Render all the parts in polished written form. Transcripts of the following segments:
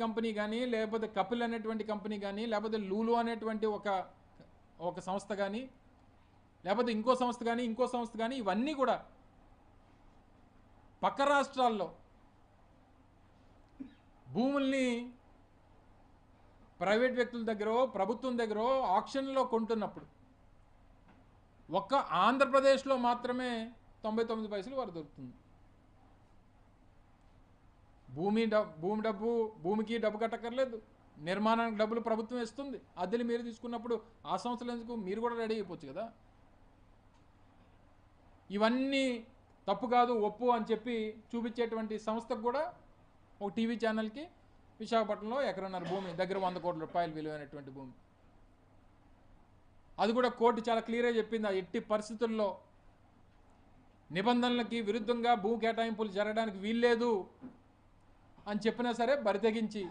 Company కానీ, లేకపోతే కపిల్ అనేటువంటి కంపెనీ కానీ, లేకపోతే లూలు అనేటువంటి ఒక సంస్థ కానీ, లేకపోతే ఇంకో సంస్థ కానీ ఇవన్నీ కూడా పక్క రాష్ట్రాల్లో భూముల్ని ప్రైవేట్ వ్యక్తుల దగ్గర ప్రభుత్వం దగ్గర ఆక్షన్లో కొంటున్నప్పుడు ఒక్క ఆంధ్రప్రదేశ్లో మాత్రమే 99 పైసలు వారు దొరుకుతుంది. భూమికి డబ్బు కట్టక్కర్లేదు, నిర్మాణానికి డబ్బులు ప్రభుత్వం ఇస్తుంది, అద్దెలు మీరు తీసుకున్నప్పుడు ఆ సంస్థలు ఎందుకు, మీరు కూడా రెడీ అయిపోవచ్చు కదా. ఇవన్నీ తప్పు కాదు ఒప్పు అని చెప్పి చూపించేటువంటి సంస్థకు కూడా ఒక టీవీ ఛానల్కి విశాఖపట్నంలో ఎకరన్నర భూమి దగ్గర 100 కోట్ల రూపాయలు విలువైనటువంటి భూమి, అది కూడా కోర్టు చాలా క్లియర్గా చెప్పింది. ఆ ఎట్టి పరిస్థితుల్లో నిబంధనలకి విరుద్ధంగా భూ కేటాయింపులు జరగడానికి వీల్లేదు అని చెప్పినా సరే బరితెగించి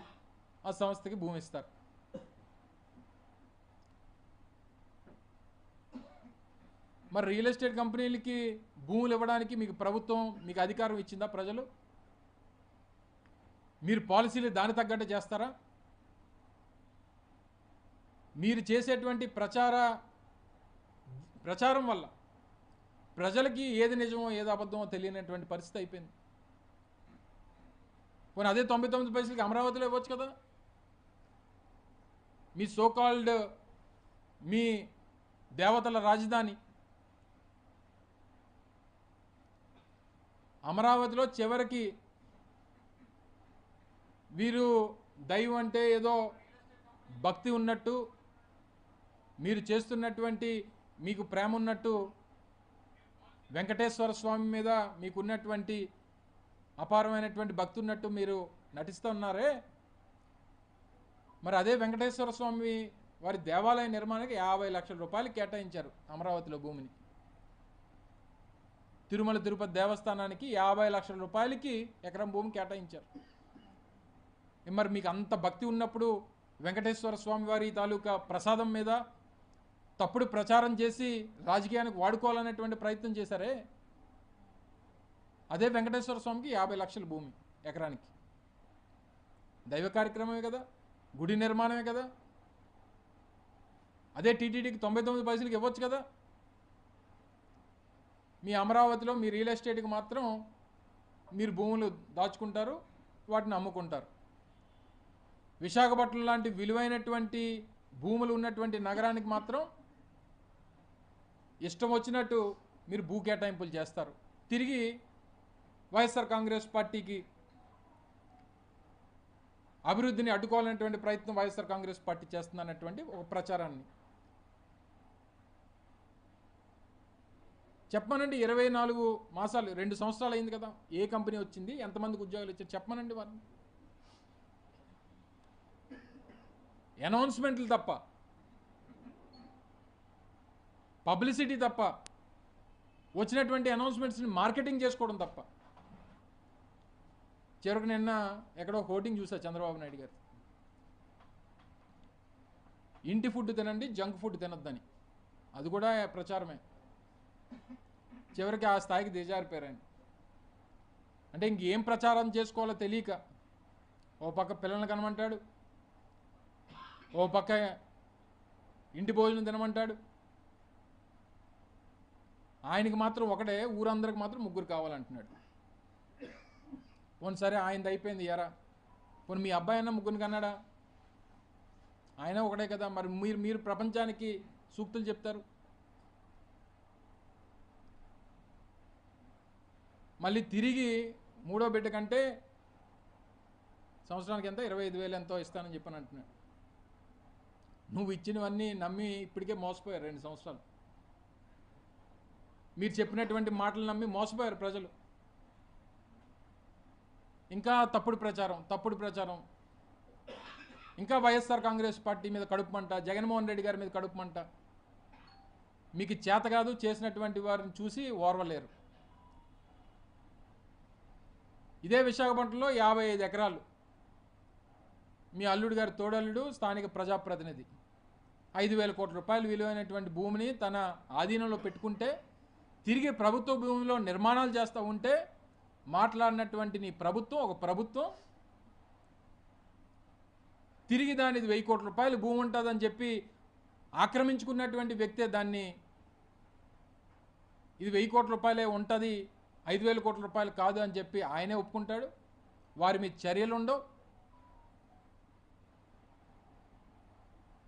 ఆ సంస్థకి భూమి ఇస్తారు. మరి రియల్ ఎస్టేట్ కంపెనీలకి భూములు ఇవ్వడానికి మీకు అధికారం ఇచ్చిందా ప్రజలు? మీరు పాలసీలు దాని తగ్గట్టు చేస్తారా? మీరు చేసేటువంటి ప్రచారం వల్ల ప్రజలకి ఏది నిజమో ఏది అబద్ధమో తెలియనటువంటి పరిస్థితి అయిపోయింది. పోనీ అదే 99 పైసలకి అమరావతిలో ఇవ్వచ్చు కదా. మీ సోకాల్డ్ మీ దేవతల రాజధాని అమరావతిలో చివరికి వీరు దైవం అంటే ఏదో భక్తి ఉన్నట్టు, మీరు చేస్తున్నటువంటి మీకు ప్రేమ ఉన్నట్టు, వెంకటేశ్వర స్వామి మీద మీకున్నటువంటి అపారమైనటువంటి భక్తి ఉన్నట్టు మీరు నటిస్తూ ఉన్నారే. మరి అదే వెంకటేశ్వర స్వామి వారి దేవాలయ నిర్మాణానికి 50 లక్షల రూపాయలు కేటాయించారు అమరావతిలో భూమిని. తిరుమల తిరుపతి దేవస్థానానికి 50 లక్షల రూపాయలకి ఎకరం భూమి కేటాయించారు. మరి మీకు అంత భక్తి ఉన్నప్పుడు వెంకటేశ్వర స్వామి వారి తాలూకా ప్రసాదం మీద తప్పుడు ప్రచారం చేసి రాజకీయానికి వాడుకోవాలనేటువంటి ప్రయత్నం చేశారే. అదే వెంకటేశ్వర స్వామికి 50 లక్షల భూమి ఎకరానికి. దైవ కార్యక్రమమే కదా, గుడి నిర్మాణమే కదా. అదే టీటీడీకి 99 పైసలకి ఇవ్వచ్చు కదా. మీ అమరావతిలో మీ రియల్ ఎస్టేట్కి మాత్రం మీరు భూములు దాచుకుంటారు, వాటిని అమ్ముకుంటారు. విశాఖపట్నం లాంటి విలువైనటువంటి భూములు ఉన్నటువంటి నగరానికి మాత్రం ఇష్టం వచ్చినట్టు మీరు భూ కేటాయింపులు చేస్తారు. తిరిగి వైఎస్ఆర్ కాంగ్రెస్ పార్టీకి అభివృద్ధిని అడ్డుకోవాలనేటువంటి ప్రయత్నం వైఎస్ఆర్ కాంగ్రెస్ పార్టీ చేస్తుందన్నటువంటి ఒక ప్రచారాన్ని చెప్పమనండి. 24 మాసాలు 2 సంవత్సరాలు అయింది కదా. ఏ కంపెనీ వచ్చింది, ఎంతమందికి ఉద్యోగాలు ఇచ్చారు చెప్పమనండి. వారిని అనౌన్స్మెంట్లు తప్ప, పబ్లిసిటీ తప్ప, వచ్చినటువంటి అనౌన్స్మెంట్స్ని మార్కెటింగ్ చేసుకోవడం తప్ప. చివరికి నిన్న ఎక్కడో హోర్డింగ్ చూసా చంద్రబాబు నాయుడు గారు, ఇంటి ఫుడ్ తినండి జంక్ ఫుడ్ తినొద్దని. అది కూడా ప్రచారమే. చివరికి ఆ స్థాయికి దిగజారిపోయారండి. అంటే ఇంకేం ప్రచారం చేసుకోవాలో తెలియక ఓ పక్క పిల్లల్ని కనమంటాడు, ఓ పక్క ఇంటి భోజనం తినమంటాడు. ఆయనకి మాత్రం ఒకటే, ఊరందరికి మాత్రం 3 కావాలంటున్నాడు. పోనీ సరే ఆయనది అయిపోయింది ఎరా, పోనీ మీ అబ్బాయి అన్న 3 కన్నాడా? ఆయన ఒకటే కదా. మరి మీరు ప్రపంచానికి సూక్తులు చెప్తారు. మళ్ళీ తిరిగి 3వ బిడ్డ కంటే సంవత్సరానికి ఎంత 25,000 ఎంతో ఇస్తానని చెప్పని అంటున్నాడు. నువ్వు ఇచ్చినవన్నీ నమ్మి ఇప్పటికే మోసపోయారు 2 సంవత్సరాలు. మీరు చెప్పినటువంటి మాటలు నమ్మి మోసపోయారు ప్రజలు. ఇంకా తప్పుడు ప్రచారం, ఇంకా వైఎస్ఆర్ కాంగ్రెస్ పార్టీ మీద కడుపుమంట, జగన్మోహన్ రెడ్డి గారి మీద కడుపుమంట. మీకు చేత కాదు, చేసినటువంటి వారిని చూసి ఓర్వలేరు. ఇదే విశాఖపట్నంలో 55 ఎకరాలు మీ అల్లుడు గారి తోడల్లుడు స్థానిక ప్రజాప్రతినిధి 5,000 కోట్ల రూపాయలు విలువైనటువంటి భూమిని తన ఆధీనంలో పెట్టుకుంటే, తిరిగి ప్రభుత్వ భూమిలో నిర్మాణాలు చేస్తూ ఉంటే మాట్లాడినటువంటి నీ ప్రభుత్వం ఒక ప్రభుత్వం తిరిగి దాని 1000 కోట్ల రూపాయలు భూమి ఉంటుందని చెప్పి ఆక్రమించుకున్నటువంటి వ్యక్తే దాన్ని ఇది 1000 కోట్ల రూపాయలే ఉంటుంది, 5000 కోట్ల రూపాయలు కాదు అని చెప్పి ఆయనే ఒప్పుకుంటాడు. వారి మీద చర్యలు ఉండవు.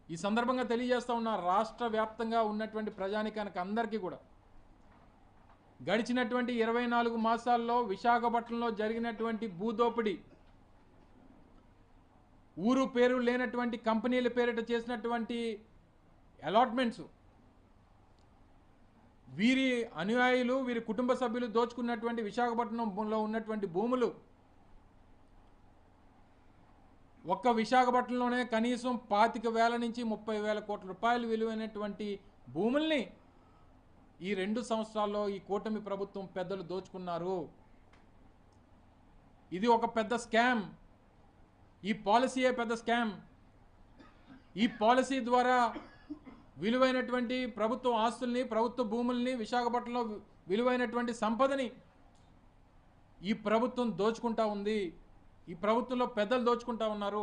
ఈ సందర్భంగా తెలియజేస్తూ ఉన్న రాష్ట్ర వ్యాప్తంగా ఉన్నటువంటి ప్రజానికానికి అందరికీ కూడా గడిచినటువంటి 24 మాసాల్లో విశాఖపట్నంలో జరిగినటువంటి భూదోపిడీ, ఊరు పేరు లేనటువంటి కంపెనీల పేరిట చేసినటువంటి అలాట్మెంట్స్, వీరి అనుయాయులు వీరి కుటుంబ సభ్యులు దోచుకున్నటువంటి విశాఖపట్నంలో ఉన్నటువంటి భూములు, ఒక్క విశాఖపట్నంలోనే కనీసం 25,000 నుంచి 30,000 కోట్ల రూపాయలు విలువైనటువంటి భూముల్ని ఈ 2 సంవత్సరాల్లో ఈ కూటమి ప్రభుత్వం పెద్దలు దోచుకున్నారు. ఇది ఒక పెద్ద స్కామ్. ఈ పాలసీయే పెద్ద స్కామ్. ఈ పాలసీ ద్వారా విలువైనటువంటి ప్రభుత్వ ఆస్తుల్ని, ప్రభుత్వ భూముల్ని, విశాఖపట్నంలో విలువైనటువంటి సంపదని ఈ ప్రభుత్వం దోచుకుంటా ఉంది. ఈ ప్రభుత్వంలో పెద్దలు దోచుకుంటా ఉన్నారు.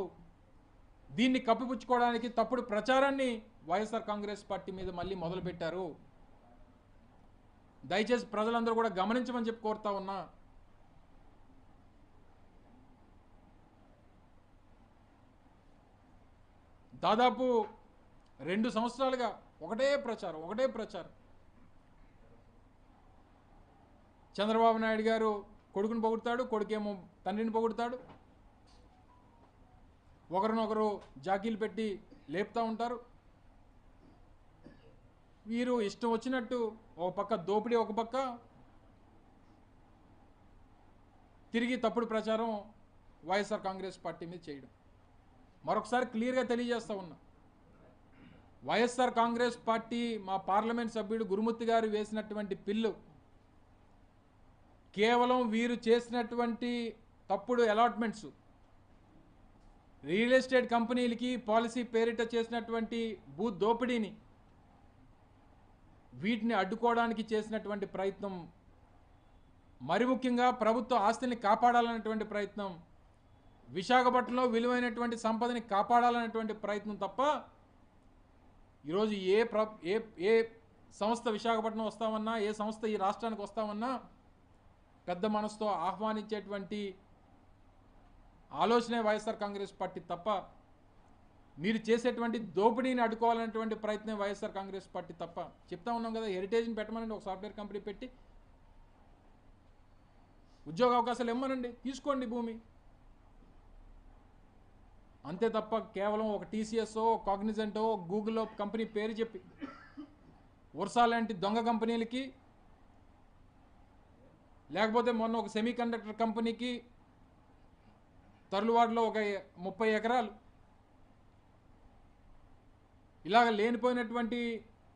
దీన్ని కప్పిపుచ్చుకోవడానికి తప్పుడు ప్రచారాన్ని వైఎస్ఆర్ కాంగ్రెస్ పార్టీ మీద మళ్ళీ మొదలుపెట్టారు. దయచేసి ప్రజలందరూ కూడా గమనించమని చెప్పి కోరుతా ఉన్నా. దాదాపు 2 సంవత్సరాలుగా ఒకటే ప్రచారం. చంద్రబాబు నాయుడు గారు కొడుకుని పొగుడతాడు, కొడుకేమో తండ్రిని పొగుడతాడు. ఒకరినొకరు జాకీలు పెట్టి లేపుతూ ఉంటారు. వీరు ఇష్టం వచ్చినట్టు ఒక పక్క దోపిడీ, ఒక పక్క తిరిగి తప్పుడు ప్రచారం వైఎస్ఆర్ కాంగ్రెస్ పార్టీ మీద చేయడం. మరొకసారి క్లియర్గా తెలియజేస్తూ ఉన్నా, వైఎస్ఆర్ కాంగ్రెస్ పార్టీ మా పార్లమెంట్ సభ్యుడు గురుమూర్తి గారు వేసినటువంటి బిల్లు కేవలం వీరు చేసినటువంటి తప్పుడు అలాట్మెంట్స్, రియల్ ఎస్టేట్ కంపెనీలకి పాలసీ పేరిట చేసినటువంటి భూ దోపిడీని, వీటిని అడ్డుకోవడానికి చేసినటువంటి ప్రయత్నం, మరి ముఖ్యంగా ప్రభుత్వ ఆస్తిని కాపాడాలన్నటువంటి ప్రయత్నం, విశాఖపట్నంలో విలువైనటువంటి సంపదని కాపాడాలన్నటువంటి ప్రయత్నం తప్ప ఈరోజు ఏ సంస్థ విశాఖపట్నం వస్తామన్నా, ఏ సంస్థ ఈ రాష్ట్రానికి వస్తామన్నా పెద్ద మనసుతో ఆహ్వానించేటువంటి ఆలోచనే వైఎస్ఆర్ కాంగ్రెస్ పార్టీ తప్ప, మీరు చేసేటువంటి దోపిడీని అడ్డుకోవాలనేటువంటి ప్రయత్నం వైఎస్ఆర్ కాంగ్రెస్ పార్టీ తప్ప. చెప్తా ఉన్నాం కదా, హెరిటేజ్ని పెట్టమనండి, ఒక సాఫ్ట్వేర్ కంపెనీ పెట్టి ఉద్యోగ అవకాశాలు ఇమ్మనండి, తీసుకోండి భూమి. అంతే తప్ప కేవలం ఒక టీసీఎస్, కాగ్నిజెంటో, గూగుల్లో కంపెనీ పేరు చెప్పి వర్సా లాంటి దొంగ కంపెనీలకి, లేకపోతే మొన్న ఒక సెమీ కండక్టర్ కంపెనీకి తరువాడలో ఒక 30 ఎకరాలు, ఇలాగ లేనిపోయినటువంటి